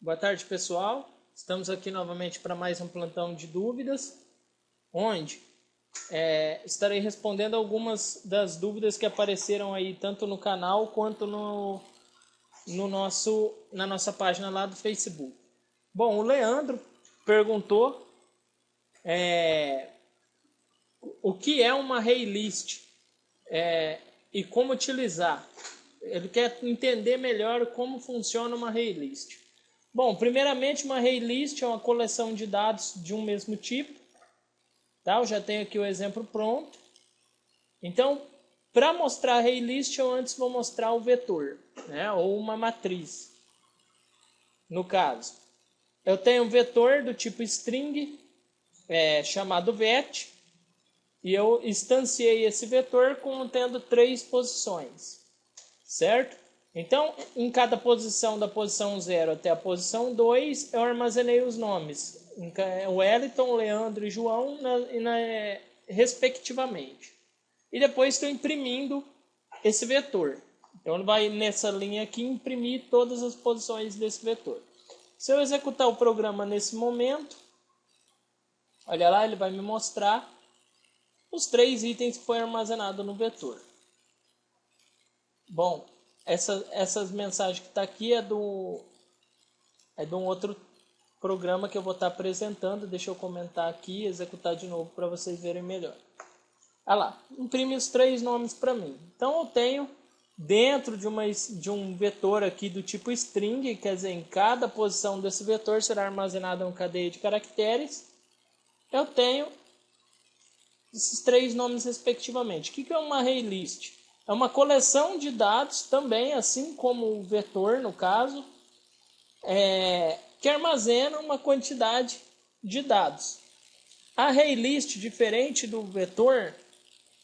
Boa tarde, pessoal. Estamos aqui novamente para mais um plantão de dúvidas, onde estarei respondendo algumas das dúvidas que apareceram aí tanto no canal quanto na nossa página lá do Facebook. Bom, o Leandro perguntou o que é uma array list e como utilizar. Ele quer entender melhor como funciona uma array list. Bom, primeiramente, uma array list é uma coleção de dados de um mesmo tipo. Tá? Eu já tenho aqui o exemplo pronto. Então, para mostrar a array list, eu antes vou mostrar o vetor, né? Ou uma matriz. No caso, eu tenho um vetor do tipo string, chamado vet, e eu instanciei esse vetor contendo 3 posições, certo? Então, em cada posição, da posição 0 até a posição 2, eu armazenei os nomes. Wellington, Leandro e João, respectivamente. E depois estou imprimindo esse vetor. Então, ele vai nessa linha aqui imprimir todas as posições desse vetor. Se eu executar o programa nesse momento, olha lá, ele vai me mostrar os 3 itens que foi armazenado no vetor. Bom, essas mensagens que está aqui é de um outro programa que eu vou estar apresentando. Deixa eu comentar aqui e executar de novo para vocês verem melhor. Olha lá, imprime os 3 nomes para mim. Então eu tenho dentro de um vetor aqui do tipo string, quer dizer, em cada posição desse vetor será armazenada uma cadeia de caracteres. Eu tenho esses 3 nomes respectivamente. O que é uma array list? É uma coleção de dados também, assim como o vetor, no caso, que armazena uma quantidade de dados. A array list, diferente do vetor,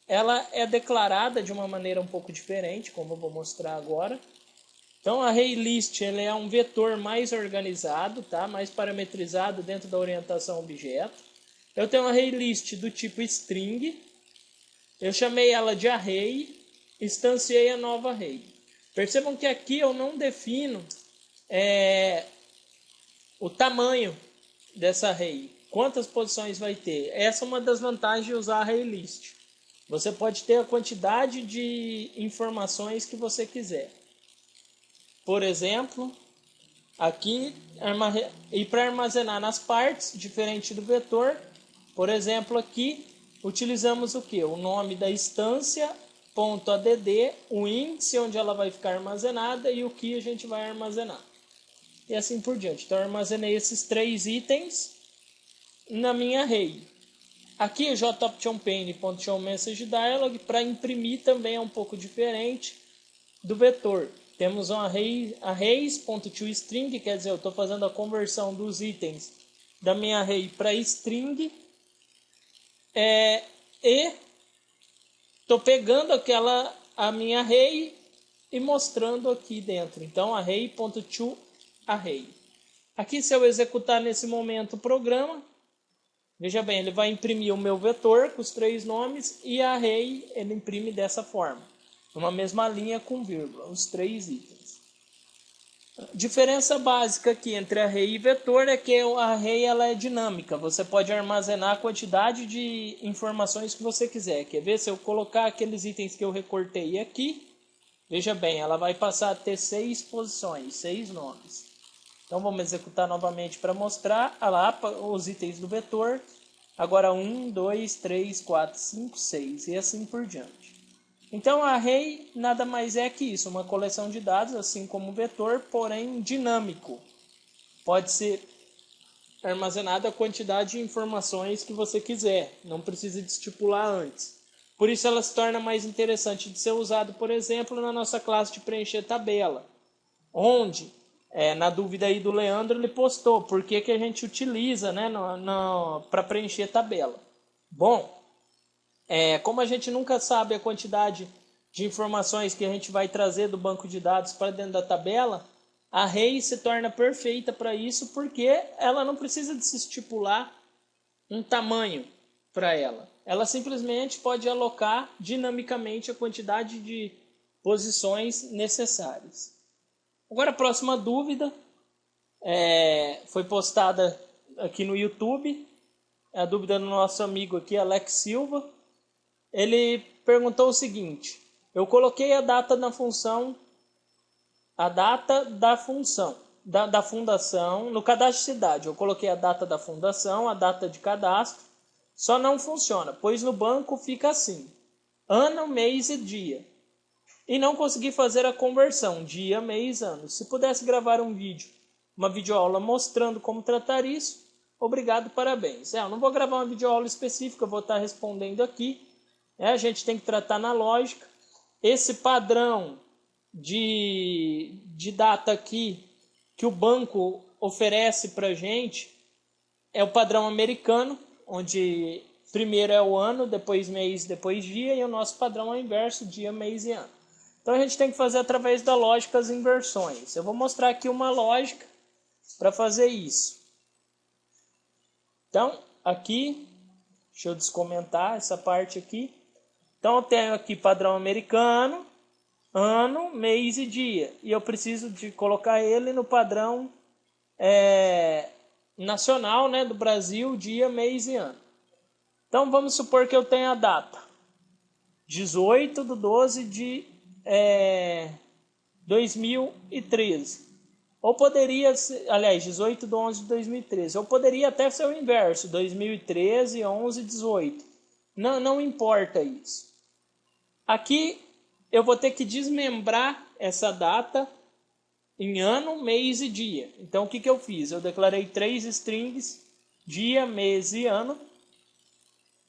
ela é declarada de uma maneira um pouco diferente, como eu vou mostrar agora. Então, a array list ele é um vetor mais organizado, tá? Mais parametrizado dentro da orientação objeto. Eu tenho uma array list do tipo string. Eu chamei ela de array, instanciei a nova array. Percebam que aqui eu não defino o tamanho dessa array. Quantas posições vai ter? Essa é uma das vantagens de usar a array list. Você pode ter a quantidade de informações que você quiser. Por exemplo, aqui, e para armazenar nas partes, diferente do vetor, por exemplo, aqui utilizamos o que? O nome da instância, .add, o índice onde ela vai ficar armazenada e o que a gente vai armazenar. E assim por diante. Então, eu armazenei esses 3 itens na minha array. Aqui o jOptionPane.showMessageDialog para imprimir também é um pouco diferente do vetor. Temos um arrays.toString, quer dizer, eu estou fazendo a conversão dos itens da minha array para string. E estou pegando a minha array e mostrando aqui dentro. Então, array.toArray. Aqui, se eu executar nesse momento o programa, veja bem, ele vai imprimir o meu vetor com os 3 nomes e a array ele imprime dessa forma. Numa mesma linha com vírgula, os 3 itens. A diferença básica aqui entre array e vetor é que a array ela é dinâmica. Você pode armazenar a quantidade de informações que você quiser. Quer ver? Se eu colocar aqueles itens que eu recortei aqui, veja bem, ela vai passar a ter 6 posições, 6 nomes. Então vamos executar novamente para mostrar. Olha lá, os itens do vetor. Agora 1, 2, 3, 4, 5, 6 e assim por diante. Então, a array nada mais é que isso, uma coleção de dados, assim como o vetor, porém dinâmico. Pode ser armazenada a quantidade de informações que você quiser, não precisa de estipular antes. Por isso, ela se torna mais interessante de ser usada, por exemplo, na nossa classe de preencher tabela, onde, na dúvida aí do Leandro, ele postou por que a gente utiliza, né, para preencher tabela. Bom, como a gente nunca sabe a quantidade de informações que a gente vai trazer do banco de dados para dentro da tabela, a array se torna perfeita para isso, porque ela não precisa de se estipular um tamanho para ela. Ela simplesmente pode alocar dinamicamente a quantidade de posições necessárias. Agora, a próxima dúvida foi postada aqui no YouTube. A dúvida do nosso amigo aqui, Alex Silva. Ele perguntou o seguinte: eu coloquei a data na função, a data da função, da fundação, no cadastro de cidade. Eu coloquei a data da fundação, a data de cadastro, só não funciona, pois no banco fica assim: ano, mês e dia. E não consegui fazer a conversão, dia, mês, ano. Se pudesse gravar um vídeo, uma videoaula mostrando como tratar isso, obrigado, parabéns. Eu não vou gravar uma videoaula específica, eu vou estar respondendo aqui. A gente tem que tratar na lógica. Esse padrão de data aqui que o banco oferece para a gente é o padrão americano, onde primeiro é o ano, depois mês, depois dia, e o nosso padrão é o inverso, dia, mês e ano. Então a gente tem que fazer através da lógica as inversões. Eu vou mostrar aqui uma lógica para fazer isso. Então, aqui, deixa eu descomentar essa parte aqui. Então eu tenho aqui padrão americano, ano, mês e dia. E eu preciso de colocar ele no padrão nacional, né, do Brasil, dia, mês e ano. Então vamos supor que eu tenha a data 18/12 de 2013. Ou poderia ser, aliás, 18/11 de 2013. Ou poderia até ser o inverso, 2013, 11, 18. Não importa isso. Aqui eu vou ter que desmembrar essa data em ano, mês e dia. Então o que eu fiz? Eu declarei 3 strings, dia, mês e ano,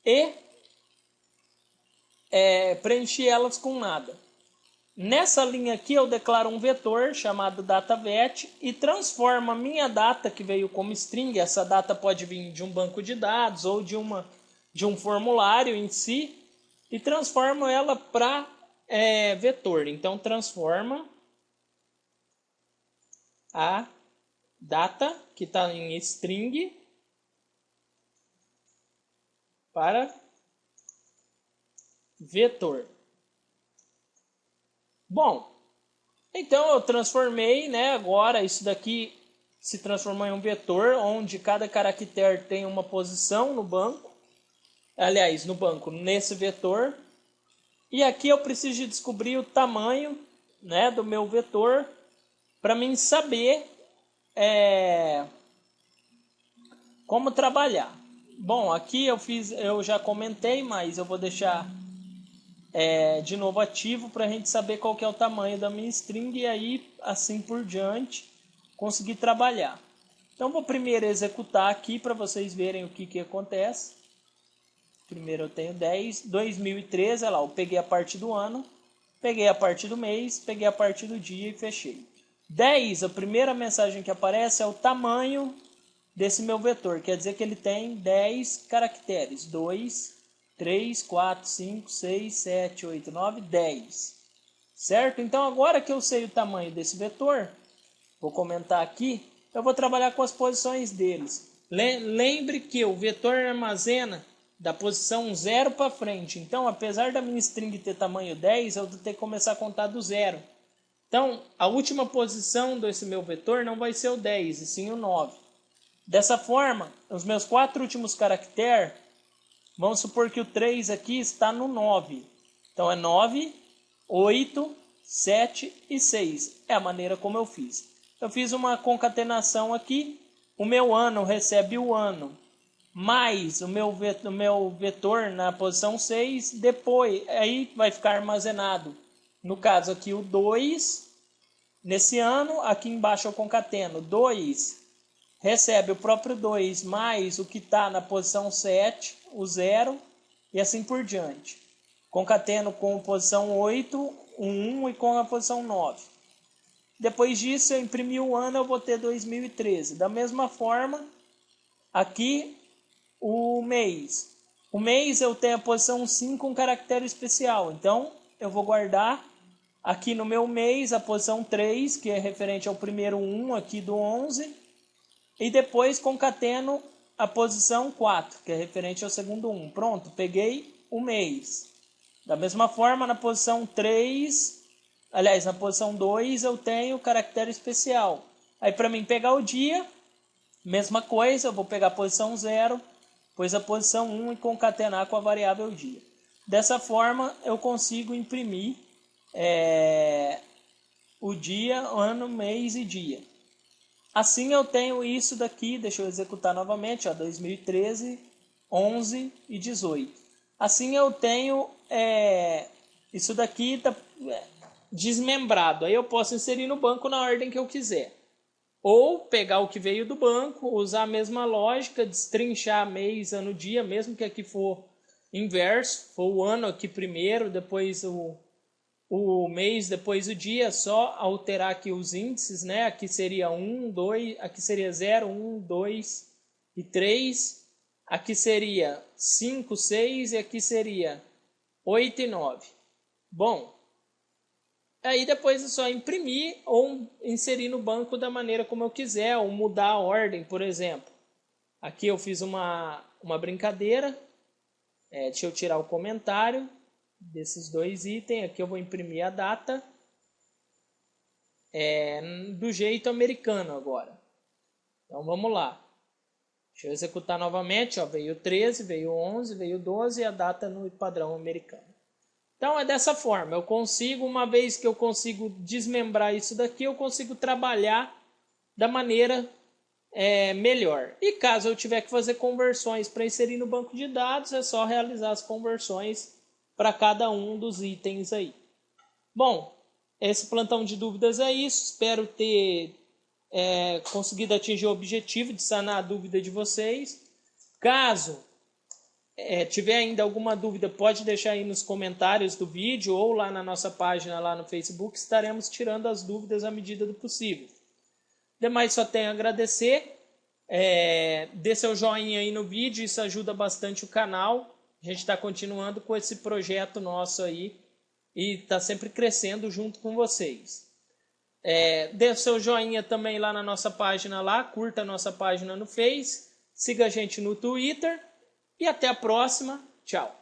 e preenchi elas com nada. Nessa linha aqui eu declaro um vetor chamado datavet e transformo a minha data que veio como string. Essa data pode vir de um banco de dados ou de um formulário em si, e transformo ela para vetor. Então transforma a data que está em string para vetor. Bom, então eu transformei, né? Agora isso daqui se transformou em um vetor onde cada caractere tem uma posição no banco. Aliás, no banco, nesse vetor. E aqui eu preciso de descobrir o tamanho, né, do meu vetor para mim saber como trabalhar. Bom, aqui eu já comentei, mas eu vou deixar de novo ativo para a gente saber qual que é o tamanho da minha string e aí assim por diante conseguir trabalhar. Então vou primeiro executar aqui para vocês verem o que acontece. Primeiro eu tenho 10, 2013, olha lá, eu peguei a parte do ano, peguei a parte do mês, peguei a parte do dia e fechei. 10, a primeira mensagem que aparece é o tamanho desse meu vetor, quer dizer que ele tem 10 caracteres, 2, 3, 4, 5, 6, 7, 8, 9, 10. Certo? Então agora que eu sei o tamanho desse vetor, vou comentar aqui, eu vou trabalhar com as posições deles. Lembre que o vetor armazena da posição 0 para frente. Então, apesar da minha string ter tamanho 10, eu vou ter que começar a contar do 0. Então, a última posição desse meu vetor não vai ser o 10, e sim o 9. Dessa forma, os meus 4 últimos caracteres, vamos supor que o 3 aqui está no 9. Então, é 9, 8, 7 e 6. É a maneira como eu fiz. Eu fiz uma concatenação aqui. O meu ano recebe o ano mais o meu vetor na posição 6, depois aí vai ficar armazenado, no caso aqui o 2, nesse ano, aqui embaixo eu concateno 2, recebe o próprio 2 mais o que está na posição 7, o 0, e assim por diante. Concateno com a posição 8, o 1 e com a posição 9. Depois disso, eu imprimi o ano, eu vou ter 2013. Da mesma forma, aqui o mês. O mês eu tenho a posição 5 com caractere especial. Então, eu vou guardar aqui no meu mês a posição 3, que é referente ao primeiro 1 aqui do 11. E depois concateno a posição 4, que é referente ao segundo 1. Pronto, peguei o mês. Da mesma forma, na posição 3, aliás, na posição 2 eu tenho caractere especial. Aí para mim pegar o dia, mesma coisa, eu vou pegar a posição 0, depois a posição 1 e concatenar com a variável dia. Dessa forma eu consigo imprimir o dia, ano, mês e dia. Assim eu tenho isso daqui, deixa eu executar novamente, ó, 2013, 11 e 18. Assim eu tenho isso daqui tá desmembrado. Aí eu posso inserir no banco na ordem que eu quiser. Ou pegar o que veio do banco, usar a mesma lógica, destrinchar mês, ano, dia, mesmo que aqui for inverso, for o ano aqui primeiro, depois o mês, depois o dia, só alterar aqui os índices, né? Aqui seria 1, 2, aqui seria 0, 1, 2 e 3. Aqui seria 5, 6 e aqui seria 8 e 9. Bom, aí depois é só imprimir ou inserir no banco da maneira como eu quiser, ou mudar a ordem, por exemplo. Aqui eu fiz uma brincadeira. Deixa eu tirar o comentário desses dois itens. Aqui eu vou imprimir a data do jeito americano agora. Então vamos lá. Deixa eu executar novamente. Ó, veio 13, veio 11, veio 12 e a data no padrão americano. Então é dessa forma. Eu consigo, uma vez que eu consigo desmembrar isso daqui, eu consigo trabalhar da maneira melhor. E caso eu tiver que fazer conversões para inserir no banco de dados, é só realizar as conversões para cada um dos itens aí. Bom, esse plantão de dúvidas é isso. Espero ter conseguido atingir o objetivo de sanar a dúvida de vocês. Caso tiver ainda alguma dúvida, pode deixar aí nos comentários do vídeo ou lá na nossa página lá no Facebook. Estaremos tirando as dúvidas à medida do possível. Demais, só tenho a agradecer. Dê seu joinha aí no vídeo, isso ajuda bastante o canal. A gente está continuando com esse projeto nosso aí e está sempre crescendo junto com vocês. Dê seu joinha também lá na nossa página lá, curta a nossa página no Face, siga a gente no Twitter e até a próxima. Tchau!